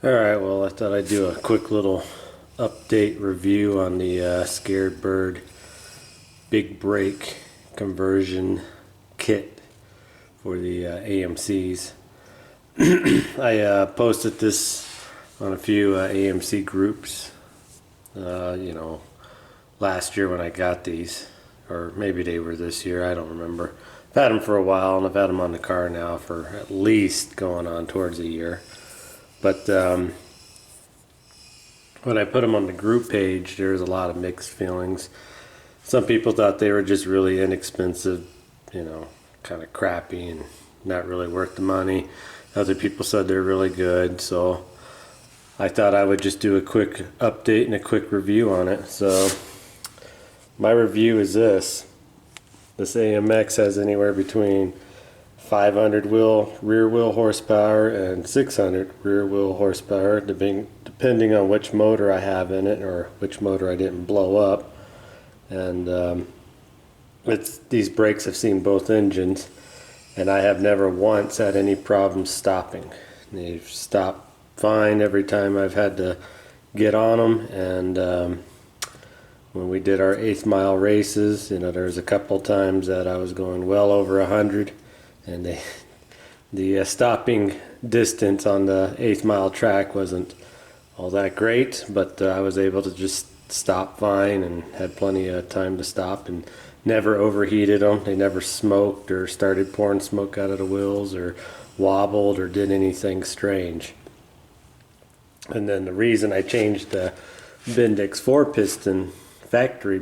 Alright, well, I thought I'd do a quick little update review on the Scarebird big brake conversion kit for the AMCs. I posted this on a few AMC groups, last year when I got these, or maybe they were this year, I don't remember. I've had them for a while, and I've had them on the car now for at least going on towards a year. But when I put them on the group page, there's a lot of mixed feelings. Some people thought they were just really inexpensive, kind of crappy and not really worth the money. Other people said they're really good, so I thought I would just do a quick update and a quick review on it. So my review is this. This AMX has anywhere between 500 rear wheel horsepower and 600 rear wheel horsepower, depending on which motor I have in it or which motor I didn't blow up. And these brakes have seen both engines, and I have never once had any problems stopping. They've stopped fine every time I've had to get on them. And when we did our 8th mile races, there was a couple times that I was going well over 100. And the stopping distance on the 8th mile track wasn't all that great, but I was able to just stop fine and had plenty of time to stop and never overheated them. They never smoked or started pouring smoke out of the wheels or wobbled or did anything strange. And then the reason I changed the Bendix 4-piston factory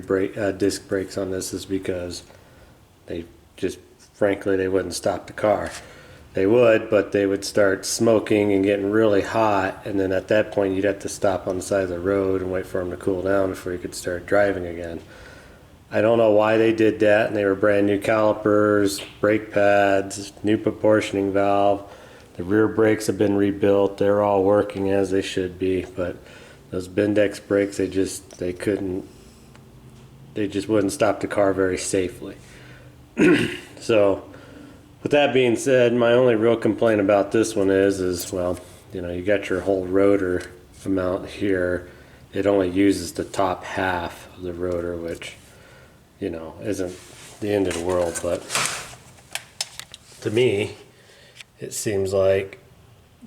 disc brakes on this is because frankly, they wouldn't stop the car. They would, but they would start smoking and getting really hot, and then at that point you'd have to stop on the side of the road and wait for them to cool down before you could start driving again. I don't know why they did that, and they were brand new calipers, brake pads, new proportioning valve. The rear brakes have been rebuilt. They're all working as they should be, but those Bendix brakes, they just wouldn't stop the car very safely. So, with that being said, my only real complaint about this one is well, you got your whole rotor amount here. It only uses the top half of the rotor, which, isn't the end of the world. But to me, it seems like,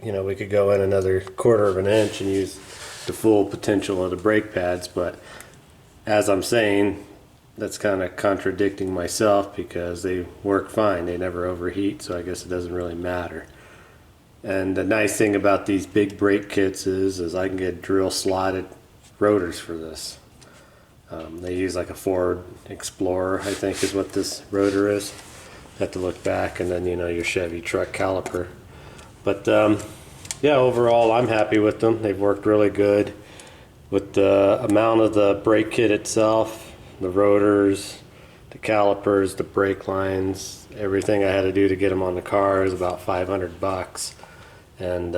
we could go in another 1/4 of an inch and use the full potential of the brake pads. But as I'm saying, that's kind of contradicting myself because they work fine. They never overheat, so I guess it doesn't really matter. And the nice thing about these big brake kits is I can get drill slotted rotors for this. They use like a Ford Explorer, I think is what this rotor is. Have to look back, and then your Chevy truck caliper. But yeah, overall I'm happy with them. They've worked really good with the amount of the brake kit itself. The rotors, the calipers, the brake lines, everything I had to do to get them on the car is about $500. And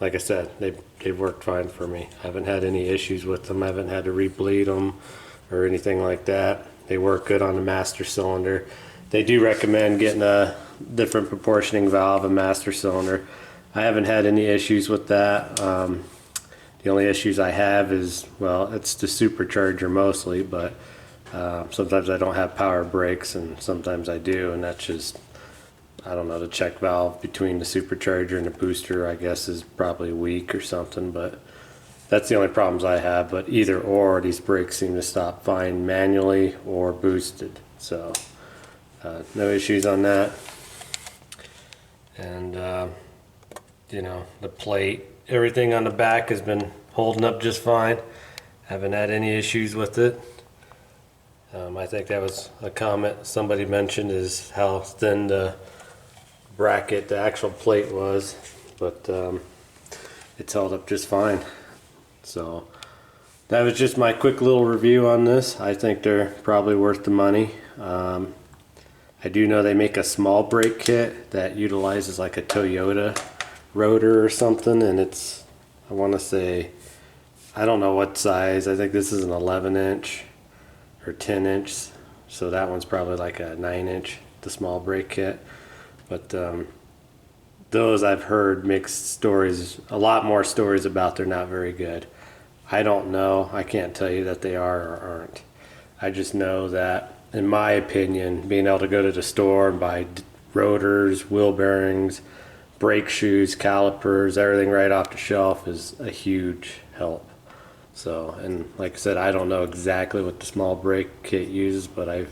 like I said, they've worked fine for me. I haven't had any issues with them. I haven't had to re-bleed them or anything like that. They work good on the master cylinder. They do recommend getting a different proportioning valve, a master cylinder. I haven't had any issues with that. The only issues I have is, well, it's the supercharger mostly, but sometimes I don't have power brakes and sometimes I do, and that's just, I don't know, the check valve between the supercharger and the booster I guess is probably weak or something, but that's the only problems I have. But either or, these brakes seem to stop fine manually or boosted, so no issues on that. And the plate, everything on the back has been holding up just fine. Haven't had any issues with it. I think that was a comment somebody mentioned, is how thin the bracket, the actual plate was, but it's held up just fine. So that was just my quick little review on this. I think they're probably worth the money. I do know they make a small brake kit that utilizes like a Toyota rotor or something, and it's, I want to say, I don't know what size. I think this is an 11-inch or 10-inch, so that one's probably like a 9-inch, the small brake kit. But those I've heard mixed stories, a lot more stories about they're not very good. I don't know. I can't tell you that they are or aren't. I just know that, in my opinion, being able to go to the store and buy rotors, wheel bearings, brake shoes, calipers, everything right off the shelf is a huge help. So, and like I said, I don't know exactly what the small brake kit uses, but I'm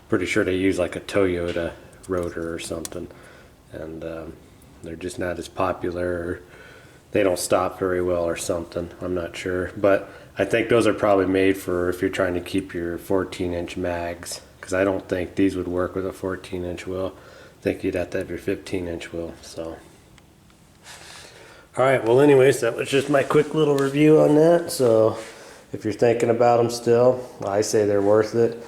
pretty sure they use like a Toyota rotor or something. And they're just not as popular, or they don't stop very well or something. I'm not sure. But I think those are probably made for if you're trying to keep your 14-inch mags, because I don't think these would work with a 14-inch wheel. I think you'd have to have your 15-inch wheel. So, all right, well, anyways, that was just my quick little review on that. So if you're thinking about them still, I say they're worth it.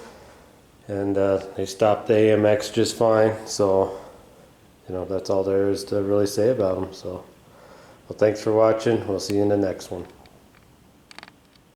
And they stopped the AMX just fine. So, you know, that's all there is to really say about them. So, well, thanks for watching. We'll see you in the next one.